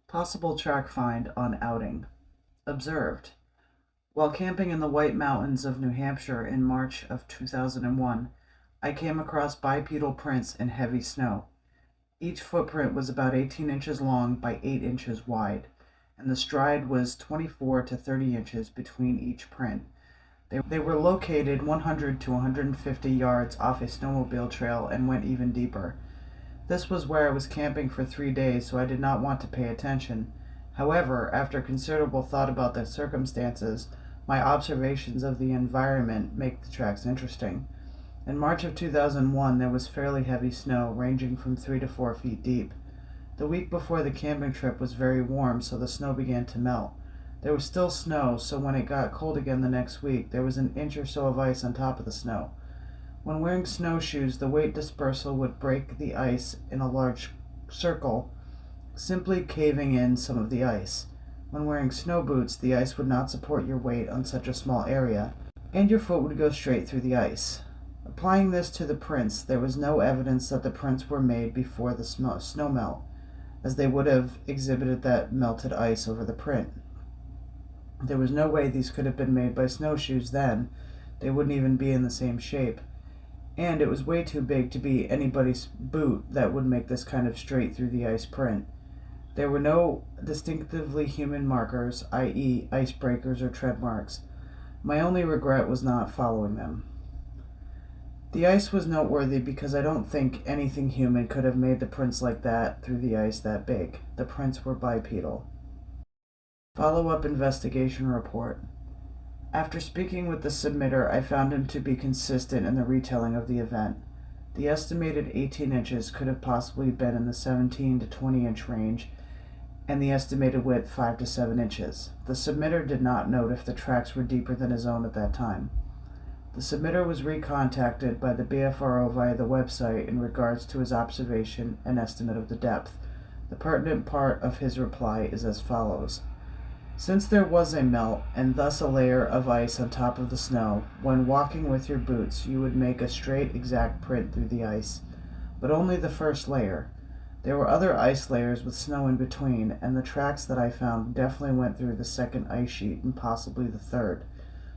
Possible track find on outing. Observed. While camping in the White Mountains of New Hampshire in March of 2001, I came across bipedal prints in heavy snow. Each footprint was about 18 inches long by 8 inches wide, and the stride was 24 to 30 inches between each print. They were located 100 to 150 yards off a snowmobile trail and went even deeper. This was where I was camping for 3 days, so I did not want to pay attention. However, after considerable thought about the circumstances, my observations of the environment make the tracks interesting. In March of 2001, there was fairly heavy snow, ranging from 3 to 4 feet deep. The week before the camping trip was very warm, so the snow began to melt. There was still snow, so when it got cold again the next week, there was an inch or so of ice on top of the snow. When wearing snowshoes, the weight dispersal would break the ice in a large circle, simply caving in some of the ice. When wearing snow boots, the ice would not support your weight on such a small area, and your foot would go straight through the ice. Applying this to the prints, there was no evidence that the prints were made before the snow melt, as they would have exhibited that melted ice over the print. There was no way these could have been made by snowshoes then. They wouldn't even be in the same shape. And it was way too big to be anybody's boot that would make this kind of straight through the ice print. There were no distinctively human markers, i.e. icebreakers or tread marks. My only regret was not following them. The ice was noteworthy because I don't think anything human could have made the prints like that through the ice that big. The prints were bipedal. Follow-up investigation report. After speaking with the submitter, I found him to be consistent in the retelling of the event. The estimated 18 inches could have possibly been in the 17 to 20 inch range, and the estimated width 5 to 7 inches. The submitter did not note if the tracks were deeper than his own at that time. The submitter was recontacted by the BFRO via the website in regards to his observation and estimate of the depth. The pertinent part of his reply is as follows. Since there was a melt, and thus a layer of ice on top of the snow, when walking with your boots you would make a straight exact print through the ice, but only the first layer. There were other ice layers with snow in between, and the tracks that I found definitely went through the second ice sheet and possibly the third.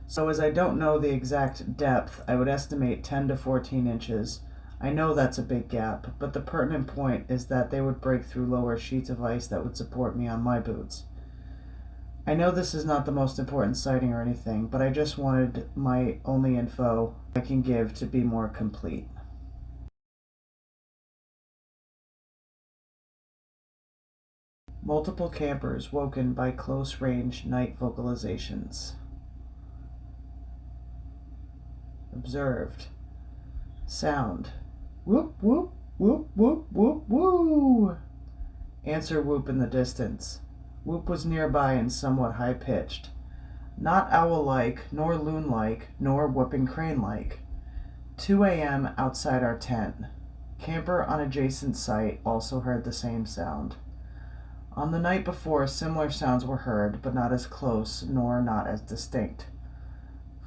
So as I don't know the exact depth, I would estimate 10 to 14 inches. I know that's a big gap, but the pertinent point is that they would break through lower sheets of ice that would support me on my boots. I know this is not the most important sighting or anything, but I just wanted my only info I can give to be more complete. Multiple campers woken by close-range night vocalizations. Observed. Sound. Whoop, whoop, whoop, whoop, whoop, whoo. Answer whoop in the distance. Whoop was nearby and somewhat high-pitched. Not owl-like, nor loon-like, nor whooping crane-like. 2 a.m. outside our tent. Camper on adjacent site also heard the same sound. On the night before, similar sounds were heard, but not as close, nor not as distinct.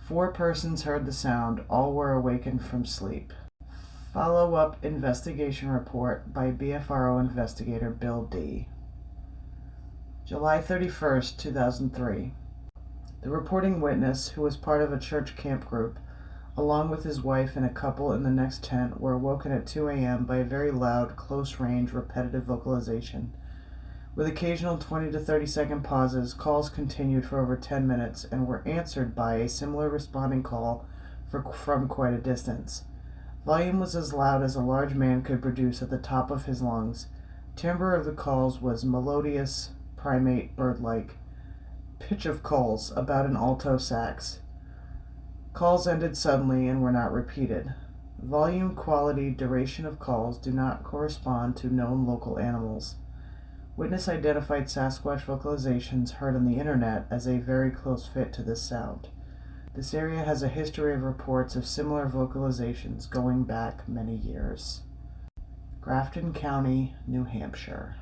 4 persons heard the sound. All were awakened from sleep. Follow-up investigation report by BFRO investigator Bill D. July 31st, 2003. The reporting witness, who was part of a church camp group, along with his wife and a couple in the next tent, were awoken at 2 a.m. by a very loud, close-range, repetitive vocalization. With occasional 20 to 30-second pauses, calls continued for over 10 minutes and were answered by a similar responding call from quite a distance. Volume was as loud as a large man could produce at the top of his lungs. Timbre of the calls was melodious, primate, bird-like. Pitch of calls, about an alto sax. Calls ended suddenly and were not repeated. Volume, quality, duration of calls do not correspond to known local animals. Witness identified Sasquatch vocalizations heard on the internet as a very close fit to this sound. This area has a history of reports of similar vocalizations going back many years. Grafton County, New Hampshire.